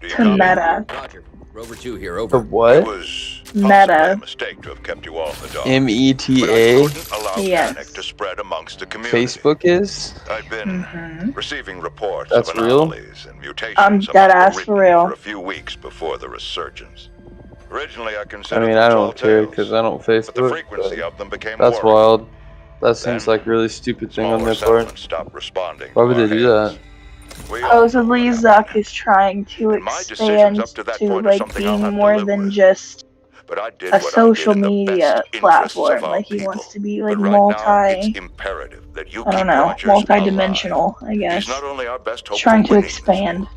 Do you To copy? Meta. Roger. Rover 2 here, The over. It what? was Meta. possibly a mistake to have kept you all in the dark. But I META? couldn't allow Yes. panic to spread amongst the community. Facebook is? I've been receiving reports That's of real? anomalies and mutations I'm among dead the ass written for real. for a few weeks before the resurgence. Originally, I I considered mean, them I tall don't care tales, because I don't but the Facebook, frequency but of them became that's worrying. wild. That seems Then, like a really stupid thing on Smaller their part. settlements stopped responding. Why to would our they do hails. that? We all know Supposedly, what Zuck happened. is trying to And my decisions expand up to that to point are like something I'll being have to more live than with. just But I did a what social I did in the media best interests of platform. our Like he people. wants to be like But right now, it's multi, imperative that you I don't keep know, Rogers multi-dimensional, I alive. He's guess. not only our best hope He's trying for to winning this expand. war,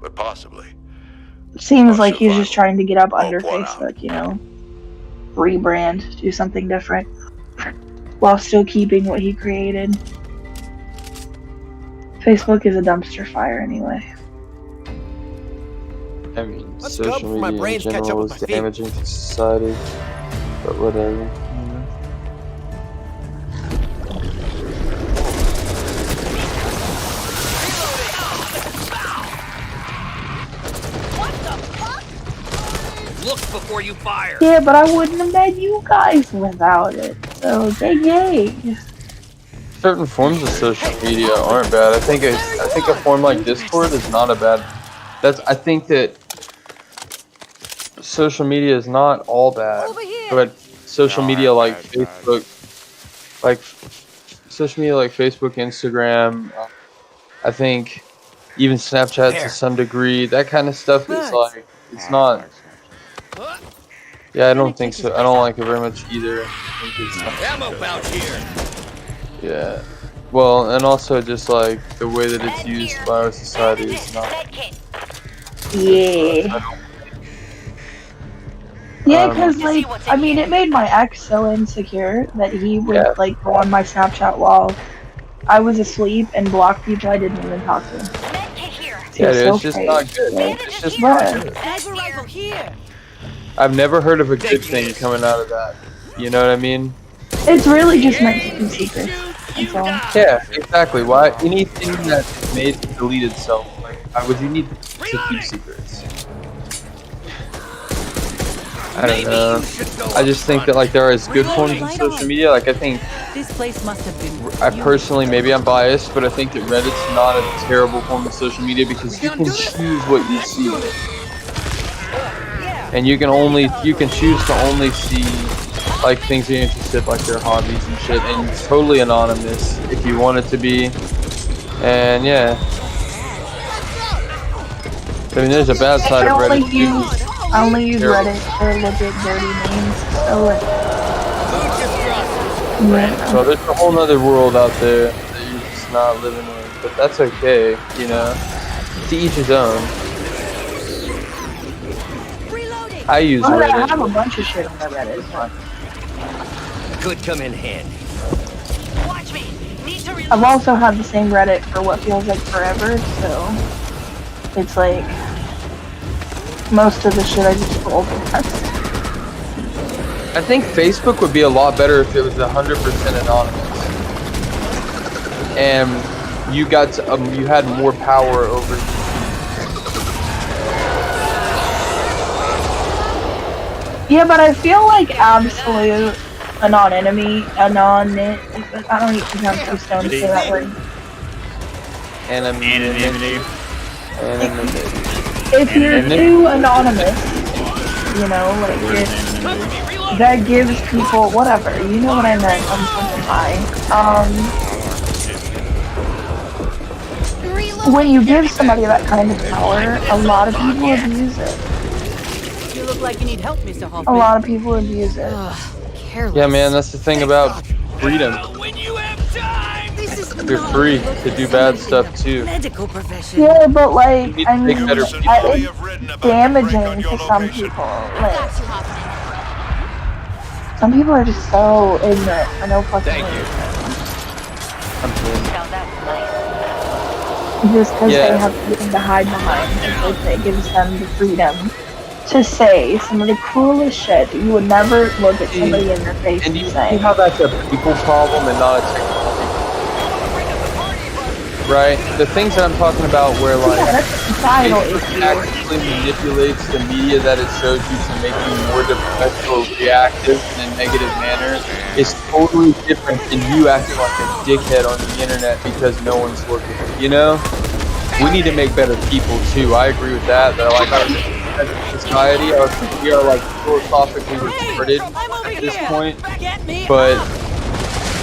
but possibly Seems our like he's just survival. trying to get up under Hope one out. Facebook, you know, rebrand, do something different, while still keeping what he created. Facebook is a dumpster fire anyway. I mean, Let's go social before my media in brains catch up general with is my feet. damaging to society. But whatever. You know? Look before you fire. Yeah, but I wouldn't have met you guys without it. So, yay. Certain forms of social media aren't bad. I think a form like Discord is not a bad. I think that social media is not all bad, but social media like Facebook, Instagram. I think even Snapchat to some degree. That kind of stuff is like it's not. Yeah, I don't think so. I don't like it very much either. I think it's not. Ammo pouch here. Yeah. Well, and also just like the way that it's used by our society is not. Yeah. Yeah, because, like, I mean, it made my ex so insecure that he would, like, go on my Snapchat while I was asleep and block people I didn't even talk to. Yeah, dude, so it's just fake. not good. Like, It's just not good. Sniper rifle here. I've never heard of a good thing coming out of that. You know what I mean? It's really just meant to keep secrets. That's all. Yeah, exactly. Why anything that's made to delete itself? Like, why would you need to keep secrets? I don't know. I just think that like there is good forms of social media. Like I think This place must have been. I personally, maybe I'm biased, but I think that Reddit's not a terrible form of social media because you can choose what you see. And you can choose to only see like things you're interested, like their hobbies and shit, and it's totally anonymous if you want it to be. And yeah. I mean there's a bad side of Reddit too. I only use Terrible. Reddit for legit dirty names. So, like, So there's a whole other world out there that you're just not living in, but that's okay, you know. To each his own. I use I Reddit. have a bunch of shit on my Reddit. But Could come in handy. I've also had the same Reddit for what feels like forever, so it's like most of the shit I just scroll past. I think Facebook would be a lot better if it was 100% anonymous. And you got to, you had more power over. Yeah, but I feel like absolute anonymity, I don't even pronounce too stoned to say that word. Anonymity. If you're too anonymous, you know, like that gives people whatever. You know what I meant? I'm something high. When you give somebody that kind of power, a lot of people abuse it. You look like you need help, Mr. A Hoffman. lot of people abuse it. Careless. Yeah, man, that's the thing about freedom. This is You're free to do bad stuff too. medical profession. Yeah, but like, You need I to mean, make better people. it's damaging to some people. Like, some people are just so ignorant. I know fucking Thank you. I'm kidding. just because Yeah. they have something to hide behind. It's like it gives them the freedom to say some of the coolest shit that you would never look at somebody in their face And do and you say. see how that's a people problem and not a technology problem? right? The things that I'm talking about where Yeah, like that's a societal it issue. actually manipulates the media that it shows you to make you more depressed or reactive in a negative manner is totally different than you acting like a dickhead on the internet because no one's looking. You know? We need to make better people too. I agree with that. That like as a society, we are like philosophically retarded at this point. But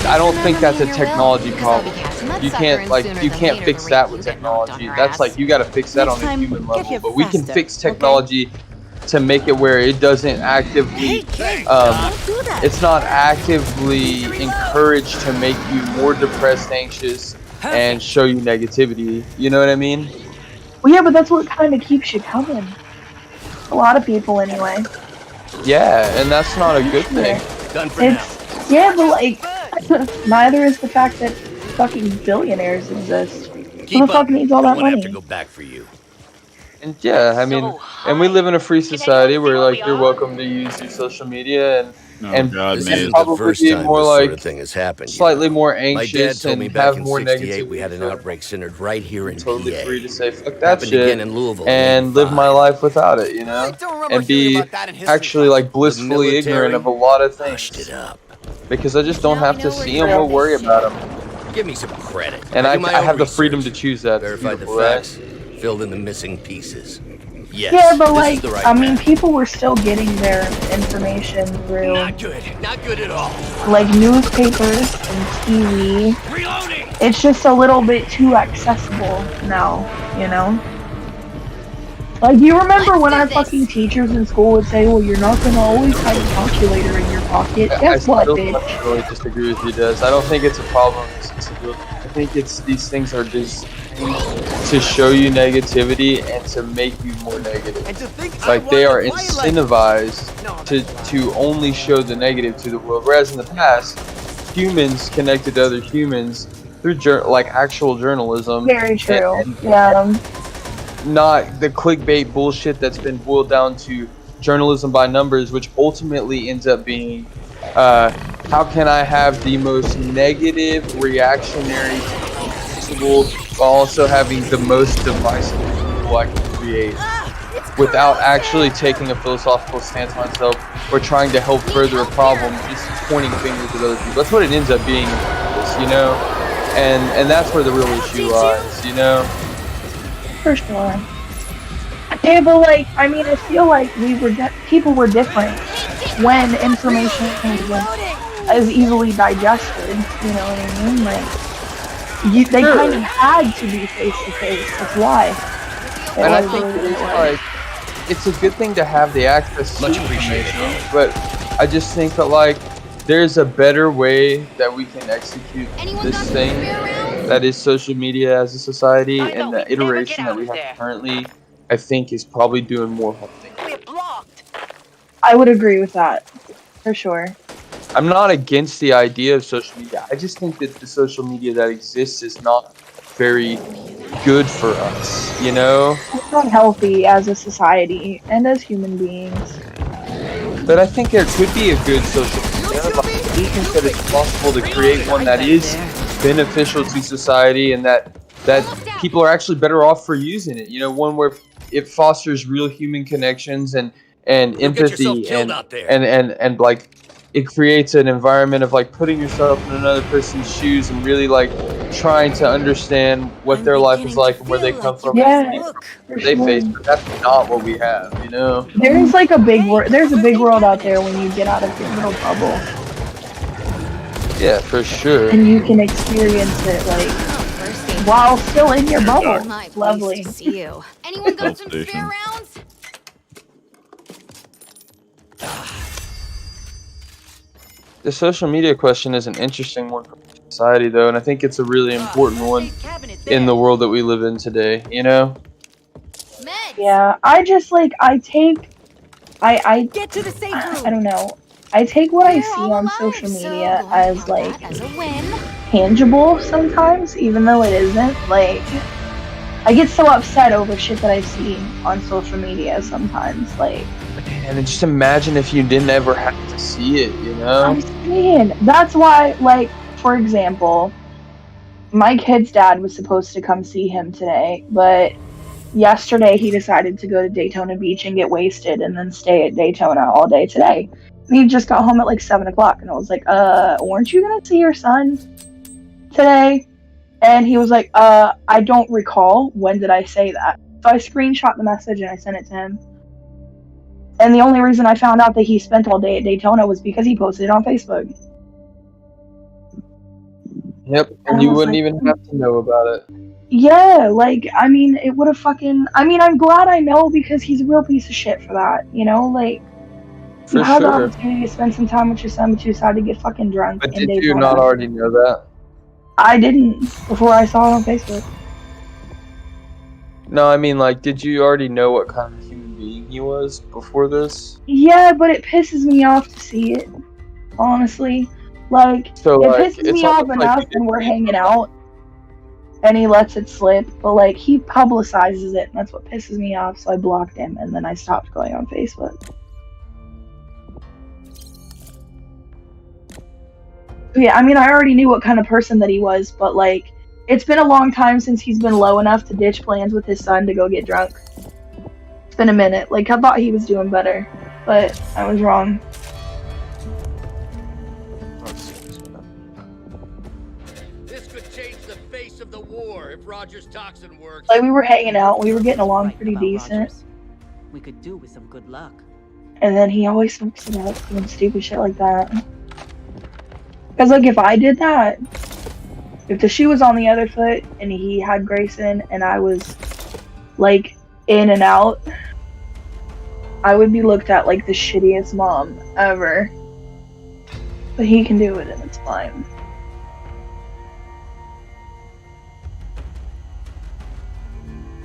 I don't think that's a technology problem. You can't fix that with technology. That's like you got to fix that on a human level. But we can fix technology to make it where it doesn't actively, it's not actively encouraged to make you more depressed, anxious, and show you negativity. You know what I mean? Well, yeah, but that's what kind of keeps you coming. A lot of people, anyway. Yeah, and that's not a good thing. Done for now. It's yeah, but like neither is the fact that fucking billionaires exist. Keep Who the fuck up. needs all I that won't have money? to go back for you. And yeah, I mean, and we live in a free society where like you're welcome to use your social media and God, This man. isn't probably the first be time more this like sort of thing has happened. you slightly know. more My dad anxious told and me back have in more '68 we negativity. had an outbreak centered right here in Totally PA. free to say fuck that Happened shit again in Louisville. and live my life without it, you know, and be actually like blissfully military ignorant of a lot of Hushed things it up. because I just don't Now have we to know where see you're them or at. worry about them, Give me some credit. and I do my own have the freedom to research. choose that. It's Verified the beautiful, right? facts, filled in the missing pieces. Yes, Yeah, but this like, is the right I mean, path. people were still getting their information through Not good. Not good at all. like newspapers and TV. Reloading. It's just a little bit too accessible now, you know? Like, you remember when our fucking teachers in school would say, well, you're not gonna always have a calculator in your pocket? Guess what, still bitch? really disagree with you, Des. I don't think it's a problem. I think it's these things are just to show you negativity and to make you more negative. And to think Like they are incentivized to only show the negative to the world, whereas in the past, humans connected to other humans through like actual journalism. Very true. And Yeah. not the clickbait bullshit that's been boiled down to journalism by numbers, which ultimately ends up being how can I have the most negative reactionary possible while also having the most divisive people I can create without actually taking a philosophical stance myself or trying to help further a problem, just pointing fingers at other people. That's what it ends up being, you know? And that's where the real issue lies, you know? For sure. Yeah, but like, I mean, I feel like people were different when information wasn't as easily digested. You know what I mean? Like, they kind of had to be face to face. That's why. And I think it's like it's a good thing to have the access to Much appreciated. information, but I just think that like there's a better way that we can execute this thing that is social media as a society, and the iteration that we have currently, I think, is probably doing more harm than good. I would agree with that, for sure. I'm not against the idea of social media. I just think that the social media that exists is not very good for us, you know? It's not healthy as a society and as human beings. But I think there could be a good social media. Like, I do think that it's possible to create one that is beneficial to society and that people are actually better off for using it. You know, one where it fosters real human connections and empathy and like it creates an environment of like putting yourself in another person's shoes and really like trying to understand what their life is like and where they come from. Yeah, What they face, but that's not what we have, you know. There's like a big world. There's a big world out there when you get out of your little bubble Yeah, for sure. and you can experience it like while still in your bubble. It's lovely. To see you. Anyone got some PlayStation. spare rounds? The social media question is an interesting one for society, though, and I think it's a really important one in the world that we live in today. You know? Yeah, I just like I Get to the safe room. I don't know. I take what I see on social media as like as a win. tangible sometimes, even though it isn't. Like, I get so upset over shit that I see on social media sometimes. Like, And just imagine if you didn't ever have to see it. You know? I'm saying that's why, like, for example, my kid's dad was supposed to come see him today, but yesterday he decided to go to Daytona Beach and get wasted and then stay at Daytona all day today. And he just got home at like 7 o'clock, and I was like, weren't you gonna see your son today? And he was like, I don't recall. When did I say that? So I screenshot the message and I sent it to him. And the only reason I found out that he spent all day at Daytona was because he posted it on Facebook. Yep, and you wouldn't even have to know about it. Yeah, like, I mean, it would have fucking... I mean, I'm glad I know because he's a real piece of shit for that, you know? Like, you had the opportunity to spend some time with your son, but you decided to get fucking drunk. But did you not already know that? I didn't before I saw it on Facebook. No, I mean, like, did you already know what kind of human being he was before this? Yeah, but it pisses me off to see it, honestly. Like, so, it like, pisses me off enough when we're hanging out and he lets it slip, but like, he publicizes it, and that's what pisses me off, so I blocked him, and then I stopped going on Facebook. Yeah, I mean, I already knew what kind of person that he was, but like, it's been a long time since he's been low enough to ditch plans with his son to go get drunk. It's been a minute. Like, I thought he was doing better, but I was wrong. This could change the face of the war if Roger's toxin works. Like, we were hanging out, we were getting along pretty decent. We could do with some good luck. And then he always fucks it up doing stupid shit like that. Because, like, if I did that, if the shoe was on the other foot and he had Grayson and I was, like, in and out, I would be looked at like the shittiest mom ever. But he can do it and it's fine.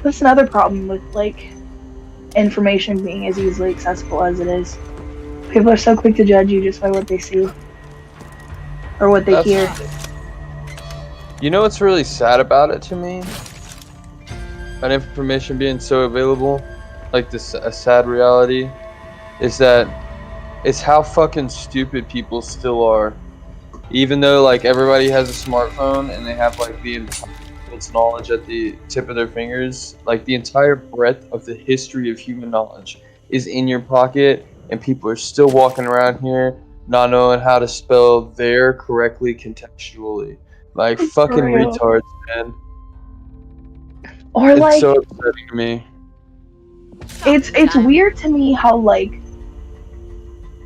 That's another problem with, like, information being as easily accessible as it is. People are so quick to judge you just by what they see. Or what they hear. You know what's really sad about it to me? That information being so available, like this, a sad reality, is that it's how fucking stupid people still are. Even though, like, everybody has a smartphone and they have, like, the entire world's knowledge at the tip of their fingers, like, the entire breadth of the history of human knowledge is in your pocket, and people are still walking around here not knowing how to spell there correctly contextually. Like, fucking retards, man. Or, it's like, so upsetting to me. It's weird to me how, like,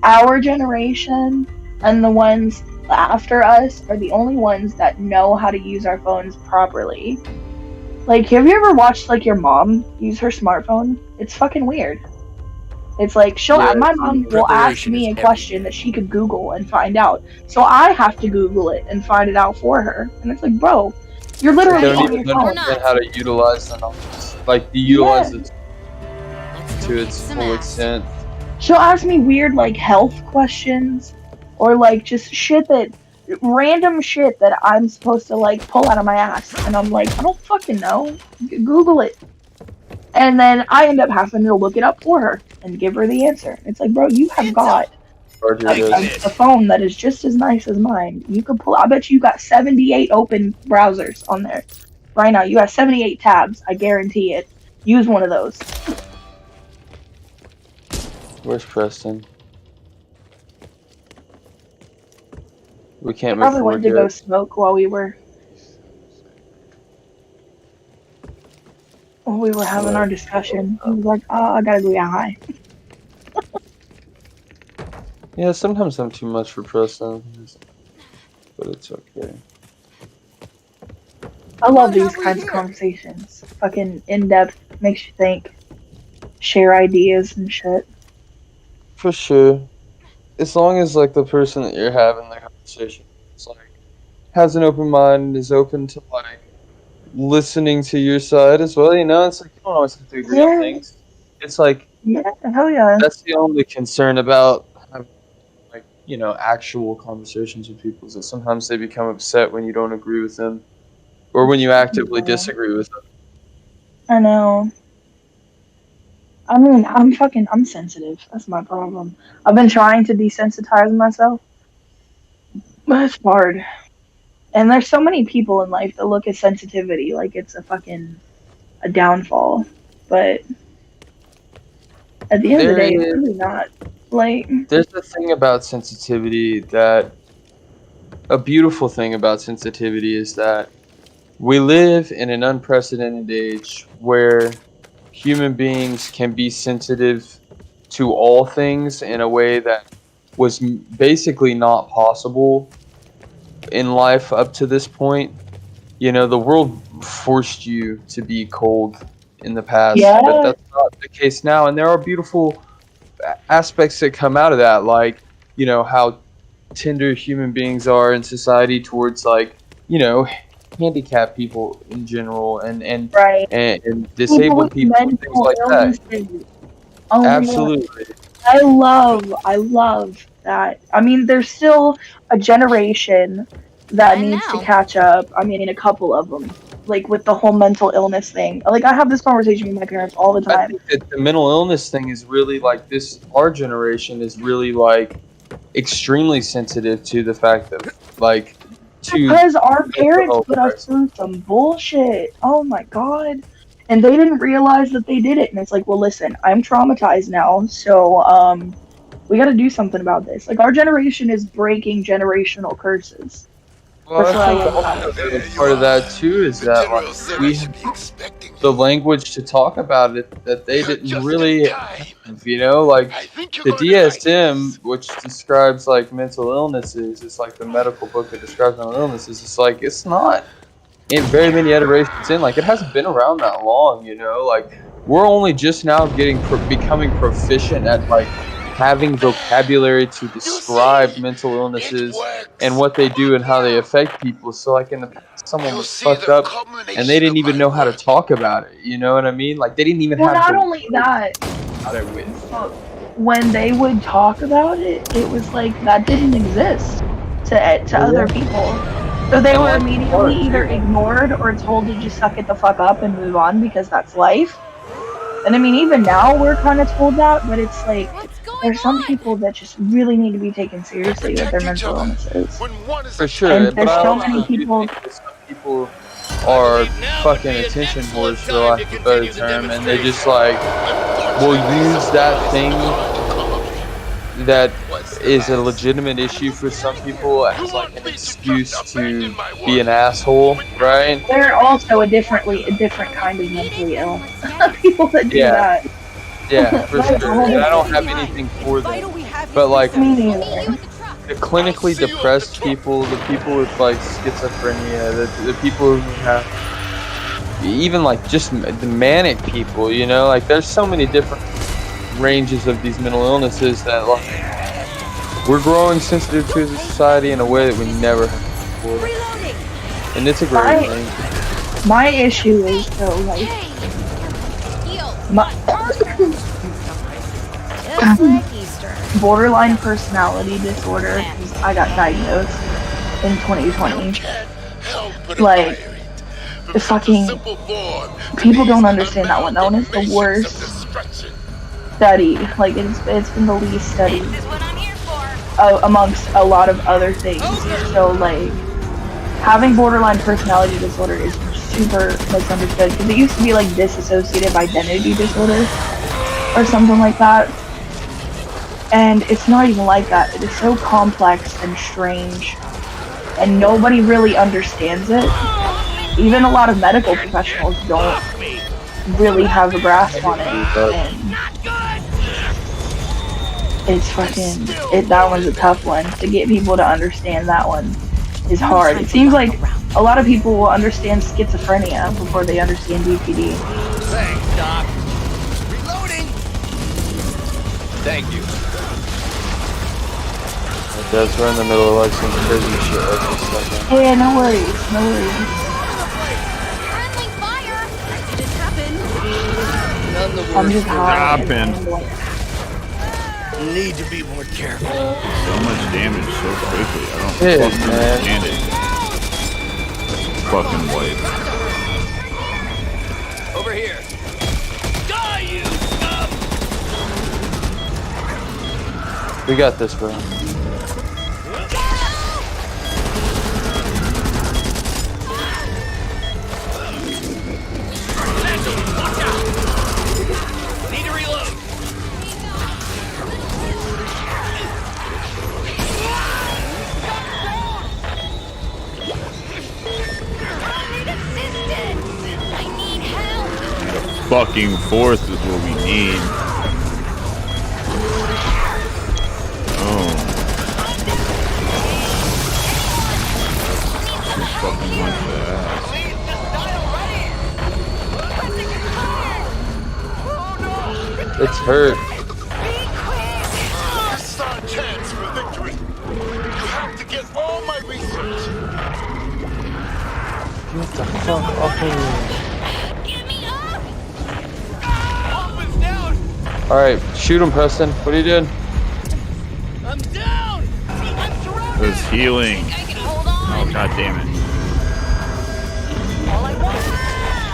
our generation and the ones after us are the only ones that know how to use our phones properly. Like, have you ever watched, like, your mom use her smartphone? It's fucking weird. It's like, my mom will ask me a question that she could Google and find out. So I have to Google it and find it out for her. And it's like, bro, you're literally on your phone. Understand how to utilize the knowledge. Like, utilize it to its full extent. She'll ask me weird, like, health questions. Or, like, just random shit that I'm supposed to, like, pull out of my ass. And I'm like, I don't fucking know. Google it. And then I end up having to look it up for her and give her the answer. It's like, bro, you have got a phone that is just as nice as mine. You could pull. I bet you got 78 open browsers on there right now. You got 78 tabs. I guarantee it. Use one of those. Where's Preston? We can't move Probably forward went to go smoke while we were having our discussion. He was like, "Oh, I gotta go get high." Yeah, sometimes I'm too much for Preston, but it's okay. I love these kinds of conversations. Fucking in-depth, makes you think, share ideas and shit. For sure. As long as, like, the person that you're having the conversation is, like, has an open mind, is open to, like, listening to your side as well, you know? It's like, you don't always have to agree on things. It's like, yeah, hell yeah. That's the only concern about having, like, you know, actual conversations with people, is that sometimes they become upset when you don't agree with them, or when you actively disagree with them. I know. I mean, I'm sensitive. That's my problem. I've been trying to desensitize myself, but it's hard. And there's so many people in life that look at sensitivity like it's a downfall. But at the end of the day, it's really not. Like, there's a thing about sensitivity that a beautiful thing about sensitivity is that we live in an unprecedented age where human beings can be sensitive to all things in a way that was basically not possible in life up to this point. You know, the world forced you to be cold in the past, Yeah. but that's not the case now. And there are beautiful aspects that come out of that, like, you know, how tender human beings are in society towards, like, you know, handicapped people in general, and right. and disabled people and things like that. Oh my God. Absolutely. I love that. I mean, there's still a generation that And needs to now- catch up. I mean, a couple of them, like with the whole mental illness thing. Like, I have this conversation with my parents all the I time. think that the mental illness thing is really like this. Our generation is really like extremely sensitive to the fact that, like, to Because our mental parents health put us crisis. through some bullshit. Oh my God. And they didn't realize that they did it. And it's like, well, listen, I'm traumatized now. So, we got to do something about this. Like, our generation is breaking generational curses. Well, That's I what think I love. also part of that too is that, like, we have the language to talk about it that they didn't really have, you know, like the DSM, which describes like mental illnesses. It's like the medical book that describes mental illnesses. It's like, it's not in very many iterations in, like, it hasn't been around that long, you know, like we're only just now becoming proficient at like having vocabulary to describe mental illnesses and what they do and how they affect people. So, like, in the past, someone was fucked up and they didn't even know how to talk about it. You know what I mean? Like, they didn't even Well, have not the only words that, about it with. but when they would talk about it, it was like that didn't exist to other people. So they And were like, immediately either ignored or told to just suck it the fuck up and move on because that's life. And I mean, even now we're kind of told that, but it's like What's going there's some on? people that just really need to be taken seriously with their mental illnesses. For sure, And but there's I so also many do people. think that some people are fucking attention whores, for lack of a better term, and they just like will use that thing that is a legitimate issue for some people as like an excuse to be an asshole, right? They're also a different kind of mentally ill. People that do Yeah. that. Yeah, for Like, sure. And I don't have anything for them, but like Me Meet neither. you at the truck. the clinically depressed people, the people with like schizophrenia, the people who have even like just the manic people, you know, like there's so many different ranges of these mental illnesses that like we're growing sensitive to as a society in a way that we never have before, Reloading. and it's a great Right. thing. My issue is though, like, Heal. my Just like Easter. borderline personality disorder, 'cause I got diagnosed in 2020. Like, the fucking people don't understand that one. That one is the worst study. Like, it's been the least studied This is what I'm here for. amongst a lot of other things. So, like, having borderline personality disorder is super misunderstood because it used to be like dissociative identity disorder or something like that. And it's not even like that. It is so complex and strange, and nobody really understands it. Even a lot of medical professionals don't really have a grasp on it. And it's fucking, that one's a tough one. To get people to understand that one is hard. It seems like a lot of people will understand schizophrenia before they understand DPD. Thanks, Doc. Reloading. Thank you. That's we're in the middle of like some crazy shit like this stuff. Hey, no worries, no worries. Friendly fire. It just happened. None the I'm worse just for high. Happened. Need to be more careful. So much damage so quickly. I don't Shit, fucking man. understand it. Fucking wipe. Over here. Die, you scum! We got this, bro. fucking forth is what we need. Oh. Too fucking much fast. It's hurt. That's our chance for victory. You have to get all my research. What the fuck off of me? Alright, shoot him, Preston. What are you doing? I'm down! I'm surrounded! There's healing. I can hold on. Oh, god damn it.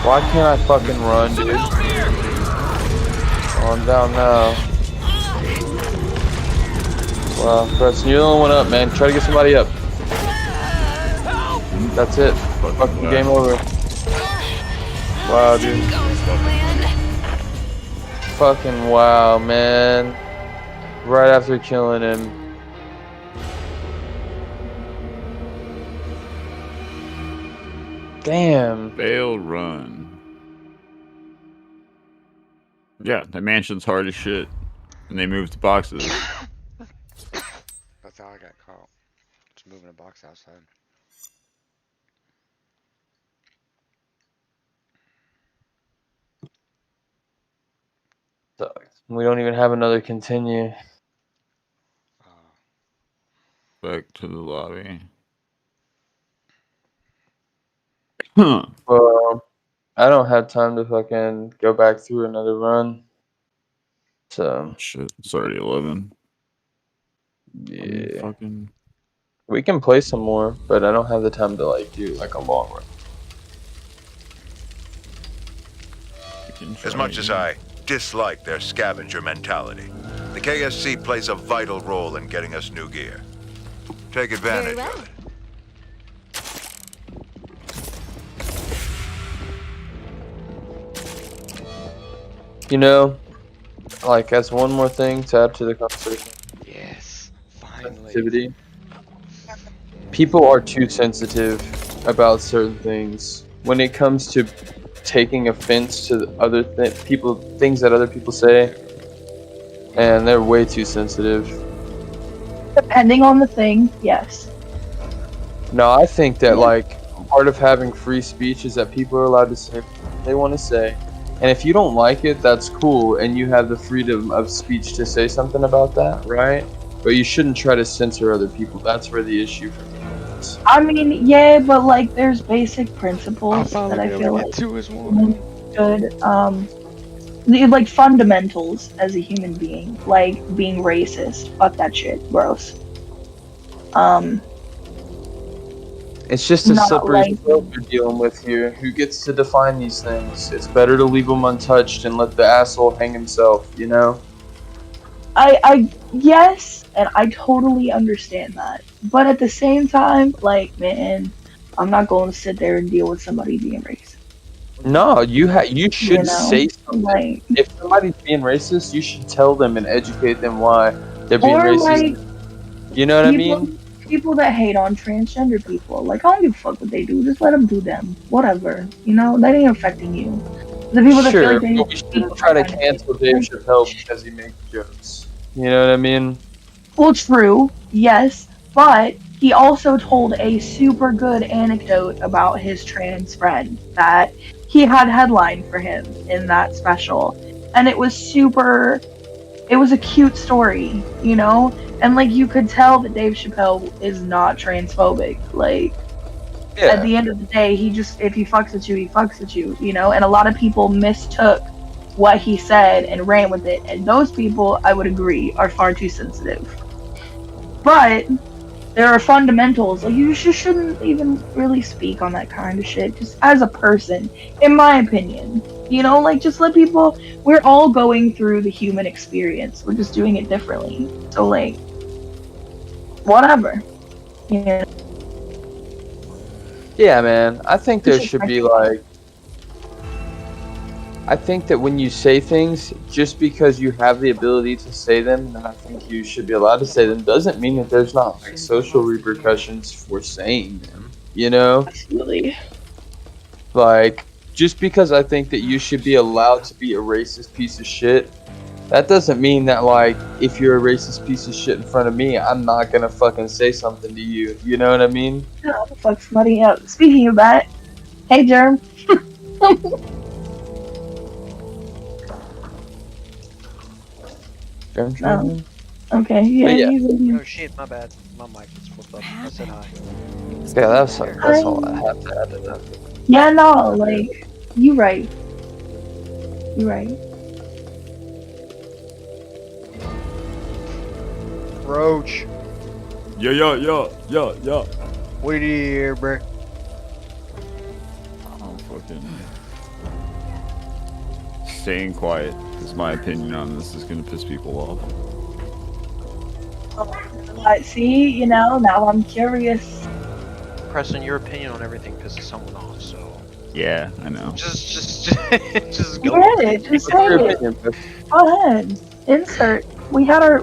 Why can't I fucking run, dude? Help here! Oh, I'm down now. Wow, Preston, you're the only one up, man. Try to get somebody up. That's it. Fucking game over. Wow, dude. Fucking wow, man. Right after killing him. Damn. Fail run. Yeah, the mansion's hard as shit. And they moved boxes. That's how I got caught. Just moving a box outside. Sucks. We don't even have another continue. Back to the lobby. Huh. Well, I don't have time to fucking go back through another run. So, Shit, it's already 11. yeah. Fucking... We can play some more, but I don't have the time to like do like a long run. As much as I dislike their scavenger mentality, the KSC plays a vital role in getting us new gear. Take advantage Very well. of it. You know, like as one more thing to add to the conversation, Yes, finally. sensitivity. People are too sensitive about certain things when it comes to taking offense to other things that other people say, and they're way too sensitive. Depending on the thing, yes. No, I think that like part of having free speech is that people are allowed to say what they want to say, and if you don't like it, that's cool, and you have the freedom of speech to say something about that, right? But you shouldn't try to censor other people. That's where the issue for me is. I mean, yeah, but like, there's basic I'll principles finally that I be feel able to like get two as one. should, like fundamentals as a human being, like being racist. Fuck that shit, gross. It's just a Not slippery like- slope you're dealing with here. Who gets to define these things? It's better to leave them untouched and let the asshole hang himself, you know? Yes, and I totally understand that. But at the same time, like, man, I'm not going to sit there and deal with somebody being racist. No, you should You know, say something. like, If somebody's being racist, you should tell them and educate them why they're being or racist. like You know what I mean? people that hate on transgender people, like, I don't give a fuck what they do. Just let them do them. Whatever. You know, that ain't affecting you. The people that feel Sure, like they but we shouldn't try to cancel Dave Chappelle because he makes jokes. You know what I mean? Well, true, yes, but he also told a super good anecdote about his trans friend that he had headlined for him in that special, and it was a cute story, you know? And like, you could tell that Dave Chappelle is not transphobic. Like, at the end of the day, if he fucks with you, he fucks with you, you know? And a lot of people mistook what he said and ran with it, and those people, I would agree, are far too sensitive. But there are fundamentals. Like, you just shouldn't even really speak on that kind of shit, just as a person, in my opinion. You know, like, just let people. We're all going through the human experience. We're just doing it differently. So, like, whatever. Yeah. Yeah, man. I think there should be like. I think that when you say things, just because you have the ability to say them, and I think you should be allowed to say them, doesn't mean that there's not like social repercussions for saying them. You know, Absolutely. like just because I think that you should be allowed to be a racist piece of shit, that doesn't mean that, like, if you're a racist piece of shit in front of me, I'm not gonna fucking say something to you. You know what I mean? Oh, the fuck's funny. Speaking of that, hey, Germ. Oh. Okay, yeah. But yeah. Oh shit, my bad. My mic was flipped up. I said hi. Yeah, that's all I have to add to that. Yeah, no, like, you right. You right. Roach, Yeah. what do you hear, bro? I'm fucking staying quiet because my opinion on this is gonna piss people off. See, you know, now I'm curious. Preston, your opinion on everything pisses someone off, so Yeah, I know. just go. Go ahead, just say What's your it. opinion, Beth? Go ahead. Insert. We had our